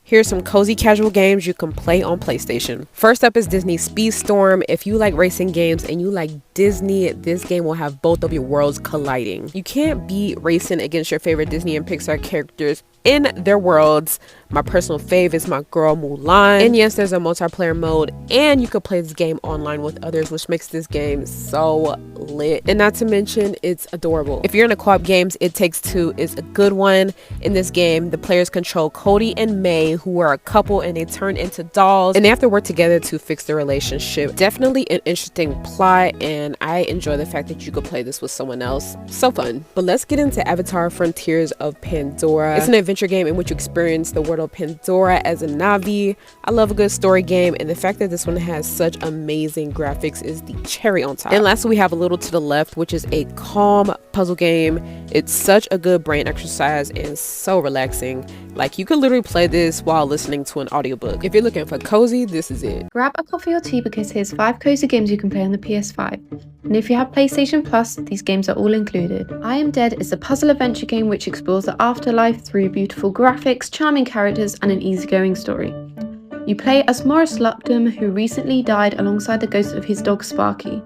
Here's some cozy casual games you can play on PlayStation. First up is Disney Speedstorm. If you like racing games and you like Disney, this game will have both of your worlds colliding. You can't beat racing against your favorite Disney and Pixar characters in their worlds. My personal fave is my girl Mulan. And yes, there's a multiplayer mode and you can play this game online with others, which makes this game so lit. And not to mention, it's adorable. If you're into co-op games, It Takes Two is a good one. In this game, the players control Cody and May, who are a couple, and they turn into dolls and they have to work together to fix their relationship. Definitely an interesting plot, and I enjoy the fact that you could play this with someone else. So fun. But let's get into Avatar: Frontiers of Pandora. It's an adventure game in which you experience the world of Pandora as a Na'vi. I love a good story game, and the fact that this one has such amazing graphics is the cherry on top. And lastly, we have A Little to the Left, which is a calm puzzle game. It's such a good brain exercise and so relaxing. Like, you could literally play this while listening to an audiobook. If you're looking for cozy, this is it. Grab a coffee or tea because here's 5 cozy games you can play on the PS5. And if you have PlayStation Plus, these games are all included. I Am Dead is a puzzle adventure game which explores the afterlife through beautiful graphics, charming characters, and an easygoing story. You play as Morris Lupton, who recently died alongside the ghost of his dog Sparky,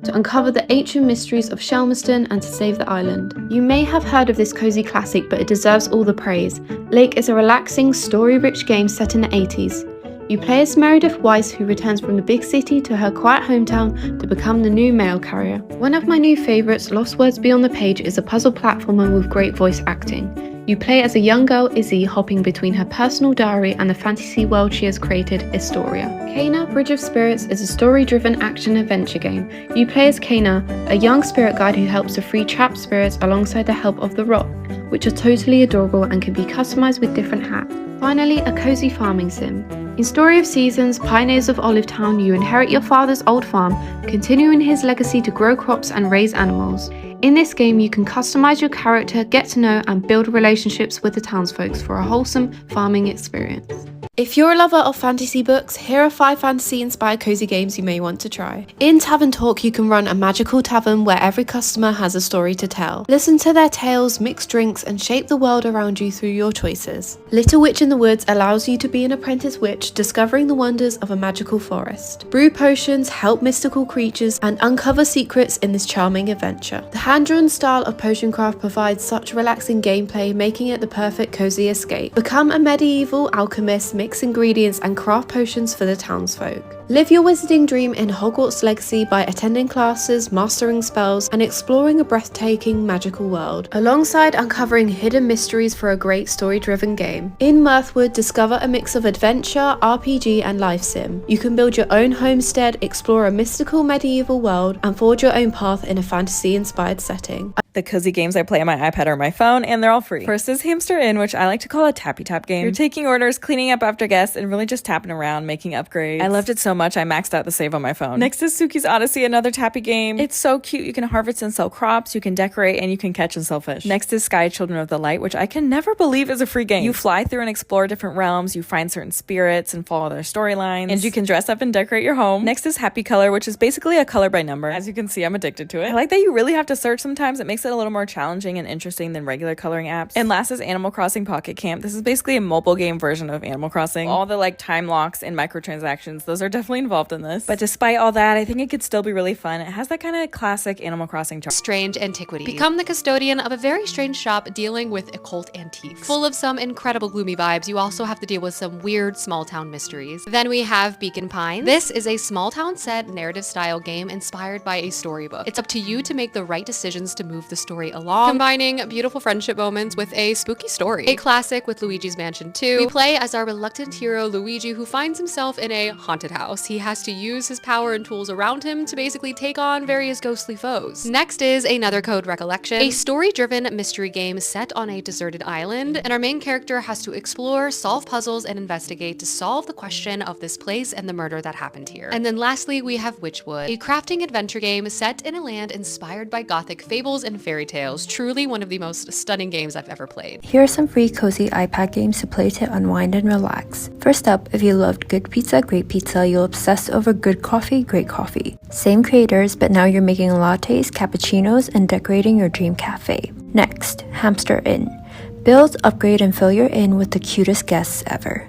to uncover the ancient mysteries of Shelmerston and to save the island. You may have heard of this cozy classic, but it deserves all the praise. Lake is a relaxing, story-rich game set in the 80s. You play as Meredith Weiss, who returns from the big city to her quiet hometown to become the new mail carrier. One of my new favourites, Lost Words Beyond the Page, is a puzzle platformer with great voice acting. You play as a young girl, Izzy, hopping between her personal diary and the fantasy world she has created, Astoria. Kana, Bridge of Spirits is a story-driven action-adventure game. You play as Kana, a young spirit guide who helps to free trapped spirits alongside the help of the Rock, which are totally adorable and can be customized with different hats. Finally, a cozy farming sim. In Story of Seasons, Pioneers of Olivetown, you inherit your father's old farm, continuing his legacy to grow crops and raise animals. In this game, you can customize your character, get to know and build relationships with the townsfolk for a wholesome farming experience. If you're a lover of fantasy books, here are 5 fantasy-inspired cozy games you may want to try. In Tavern Talk, you can run a magical tavern where every customer has a story to tell. Listen to their tales, mix drinks, and shape the world around you through your choices. Little Witch in the Woods allows you to be an apprentice witch, discovering the wonders of a magical forest. Brew potions, help mystical creatures, and uncover secrets in this charming adventure. The hand-drawn style of potion craft provides such relaxing gameplay, making it the perfect cozy escape. Become a medieval alchemist, mix ingredients and craft potions for the townsfolk. Live your wizarding dream in Hogwarts Legacy by attending classes, mastering spells, and exploring a breathtaking magical world, alongside uncovering hidden mysteries for a great story-driven game. In Mirthwood, discover a mix of adventure, RPG, and life sim. You can build your own homestead, explore a mystical medieval world, and forge your own path in a fantasy-inspired setting. The cozy games I play on my iPad or my phone, and they're all free. First is Hamster Inn, which I like to call a tappy tap game. You're taking orders, cleaning up after guests, and really just tapping around, making upgrades. I loved it so much I maxed out the save on my phone. Next is Suki's Odyssey, another tappy game. It's so cute. You can harvest and sell crops, you can decorate, and you can catch and sell fish. Next is Sky Children of the Light, which I can never believe is a free game. You fly through and explore different realms, you find certain spirits and follow their storylines, and you can dress up and decorate your home. Next is Happy Color, which is basically a color by number. As you can see, I'm addicted to it. I like that you really have to search sometimes. It makes it a little more challenging and interesting than regular coloring apps. And last is Animal Crossing Pocket Camp. This is basically a mobile game version of Animal Crossing. All the time locks and microtransactions, those are definitely involved in this. But despite all that, I think it could still be really fun. It has that kind of classic Animal Crossing charm. Strange antiquity. Become the custodian of a very strange shop dealing with occult antiques. Full of some incredible gloomy vibes, you also have to deal with some weird small town mysteries. Then we have Beacon Pines. This is a small town set narrative style game inspired by a storybook. It's up to you to make the right decisions to move the story along, combining beautiful friendship moments with a spooky story. A classic with Luigi's Mansion 2. We play as our reluctant hero Luigi, who finds himself in a haunted house. He has to use his power and tools around him to basically take on various ghostly foes. Next is Another Code Recollection, a story-driven mystery game set on a deserted island, and our main character has to explore, solve puzzles, and investigate to solve the question of this place and the murder that happened here. And then lastly, we have Witchwood, a crafting adventure game set in a land inspired by gothic fables and fairy tales. Truly one of the most stunning games I've ever played. Here are some free cozy iPad games to play to unwind and relax. First up, if you loved good pizza, great pizza, you'll obsess over good coffee, great coffee. Same creators, but now you're making lattes, cappuccinos, and decorating your dream cafe. Next, Hamster Inn. Build, upgrade, and fill your inn with the cutest guests ever.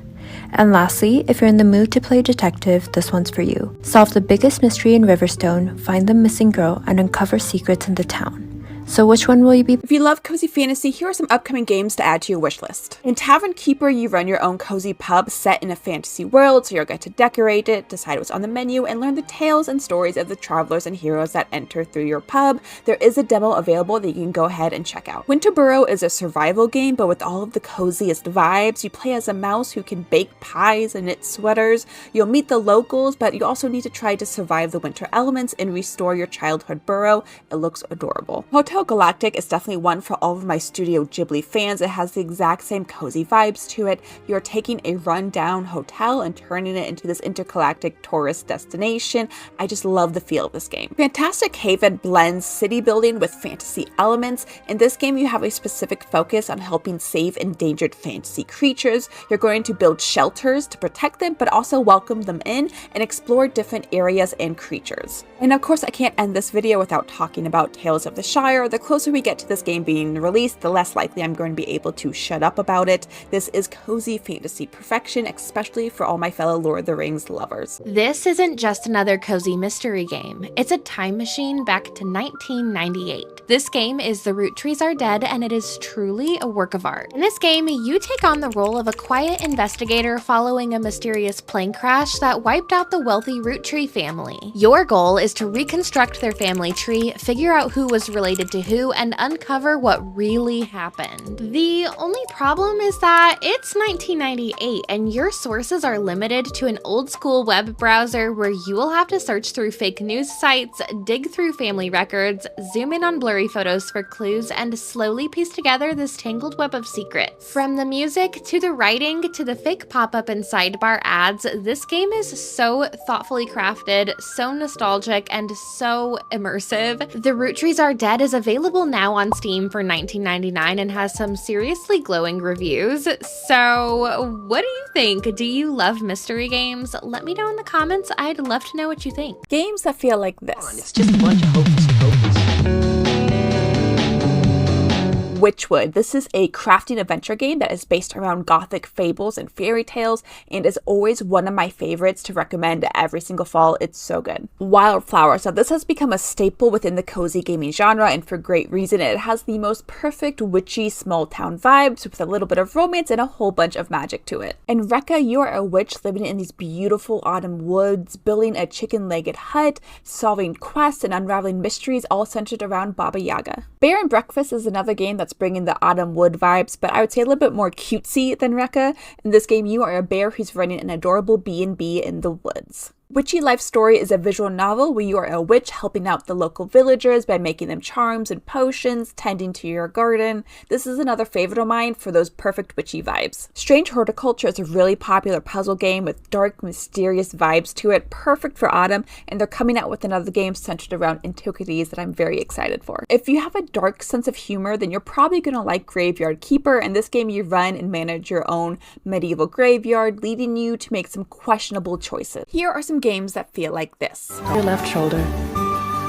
And lastly, if you're in the mood to play detective, this one's for you. Solve the biggest mystery in Riverstone, find the missing girl, and uncover secrets in the town. So which one will you be? If you love cozy fantasy, here are some upcoming games to add to your wish list. In Tavern Keeper, you run your own cozy pub set in a fantasy world, so you'll get to decorate it, decide what's on the menu, and learn the tales and stories of the travelers and heroes that enter through your pub. There is a demo available that you can go ahead and check out. Winterboro is a survival game, but with all of the coziest vibes. You play as a mouse who can bake pies and knit sweaters. You'll meet the locals, but you also need to try to survive the winter elements and restore your childhood borough. It looks adorable. Hotel Galactic is definitely one for all of my Studio Ghibli fans. It has the exact same cozy vibes to it. You're taking a rundown hotel and turning it into this intergalactic tourist destination. I just love the feel of this game. Fantastic Haven blends city building with fantasy elements. In this game, you have a specific focus on helping save endangered fantasy creatures. You're going to build shelters to protect them, but also welcome them in and explore different areas and creatures. And of course, I can't end this video without talking about Tales of the Shire. The closer we get to this game being released, the less likely I'm going to be able to shut up about it. This is cozy fantasy perfection, especially for all my fellow Lord of the Rings lovers. This isn't just another cozy mystery game. It's a time machine back to 1998. This game is The Root Trees Are Dead, and it is truly a work of art. In this game, you take on the role of a quiet investigator following a mysterious plane crash that wiped out the wealthy Root Tree family. Your goal is to reconstruct their family tree, figure out who was related to who, and uncover what really happened. The only problem is that it's 1998 and your sources are limited to an old school web browser where you will have to search through fake news sites, dig through family records, zoom in on blurry photos for clues, and slowly piece together this tangled web of secrets. From the music to the writing to the fake pop-up and sidebar ads, this game is so thoughtfully crafted, so nostalgic, and so immersive. The Root Trees Are Dead is available now on Steam for $19.99 and has some seriously glowing reviews. So what do you think? Do you love mystery games? Let me know in the comments. I'd love to know what you think. Games that feel like this. It's just a bunch of hocus pocus. Witchwood. This is a crafting adventure game that is based around gothic fables and fairy tales and is always one of my favorites to recommend every single fall. It's so good. Wildflowers. Now this has become a staple within the cozy gaming genre, and for great reason. It has the most perfect witchy small town vibes with a little bit of romance and a whole bunch of magic to it. In Rekka, you are a witch living in these beautiful autumn woods, building a chicken-legged hut, solving quests and unraveling mysteries all centered around Baba Yaga. Bear and Breakfast is another game that's bringing the autumn wood vibes, but I would say a little bit more cutesy than Rekka. In this game, you are a bear who's running an adorable B&B in the woods. Witchy Life Story is a visual novel where you are a witch helping out the local villagers by making them charms and potions, tending to your garden. This is another favorite of mine for those perfect witchy vibes. Strange Horticulture is a really popular puzzle game with dark, mysterious vibes to it, perfect for autumn, and they're coming out with another game centered around antiquities that I'm very excited for. If you have a dark sense of humor, then you're probably going to like Graveyard Keeper. In this game, you run and manage your own medieval graveyard, leading you to make some questionable choices. Here are some games that feel like this. Your left shoulder.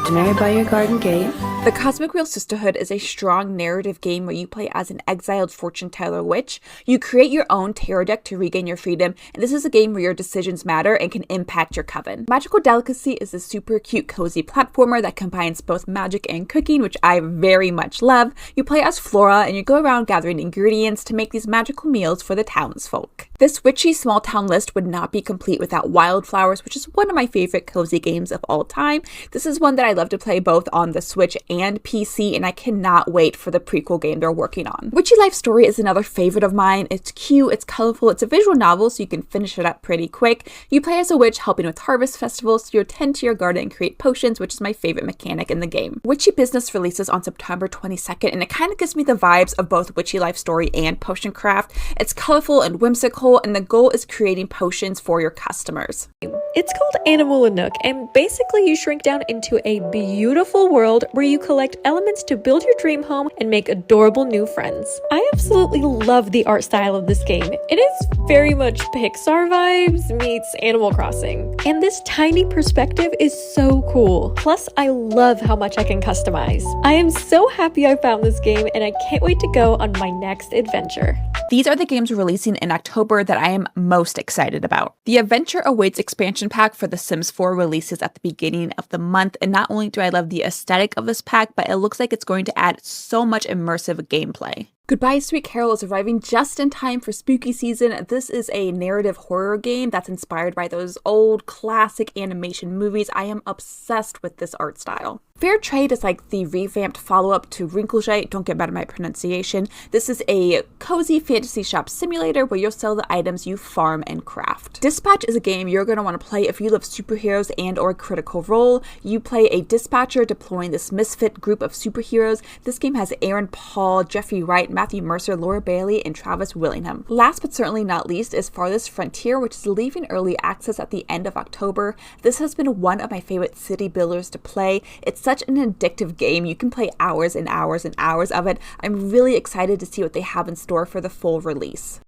Dinner by your garden gate. The Cosmic Wheel Sisterhood is a strong narrative game where you play as an exiled fortune teller witch. You create your own tarot deck to regain your freedom, and this is a game where your decisions matter and can impact your coven. Magical Delicacy is a super cute cozy platformer that combines both magic and cooking, which I very much love. You play as Flora and you go around gathering ingredients to make these magical meals for the townsfolk. This witchy small town list would not be complete without Wildflowers, which is one of my favorite cozy games of all time. This is one that I love to play both on the Switch and PC, and I cannot wait for the prequel game they're working on. Witchy Life Story is another favorite of mine. It's cute, it's colorful, it's a visual novel, so you can finish it up pretty quick. You play as a witch helping with harvest festivals, so you tend to your garden and create potions, which is my favorite mechanic in the game. Witchy Business releases on September 22nd, and it kind of gives me the vibes of both Witchy Life Story and Potion Craft. It's colorful and whimsical, and the goal is creating potions for your customers. It's called Animal and Nook, and basically you shrink down into a beautiful world where you collect elements to build your dream home and make adorable new friends. I absolutely love the art style of this game. It is very much Pixar vibes meets Animal Crossing, and this tiny perspective is so cool. Plus, I love how much I can customize. I am so happy I found this game, and I can't wait to go on my next adventure. These are the games releasing in October that I am most excited about. The Adventure Awaits expansion pack for The Sims 4 releases at the beginning of the month, and not only do I love the aesthetic of this pack, but it looks like it's going to add so much immersive gameplay. Goodbye Sweet Carol is arriving just in time for spooky season. This is a narrative horror game that's inspired by those old classic animation movies. I am obsessed with this art style. Fair Trade is like the revamped follow-up to Rinkelscheid. Don't get mad at my pronunciation. This is a cozy fantasy shop simulator where you'll sell the items you farm and craft. Dispatch is a game you're going to want to play if you love superheroes and or Critical Role. You play a dispatcher deploying this misfit group of superheroes. This game has Aaron Paul, Jeffrey Wright, Matthew Mercer, Laura Bailey, and Travis Willingham. Last but certainly not least is Farthest Frontier, which is leaving early access at the end of October. This has been one of my favorite city builders to play. It's such an addictive game. You can play hours and hours and hours of it. I'm really excited to see what they have in store for the full release.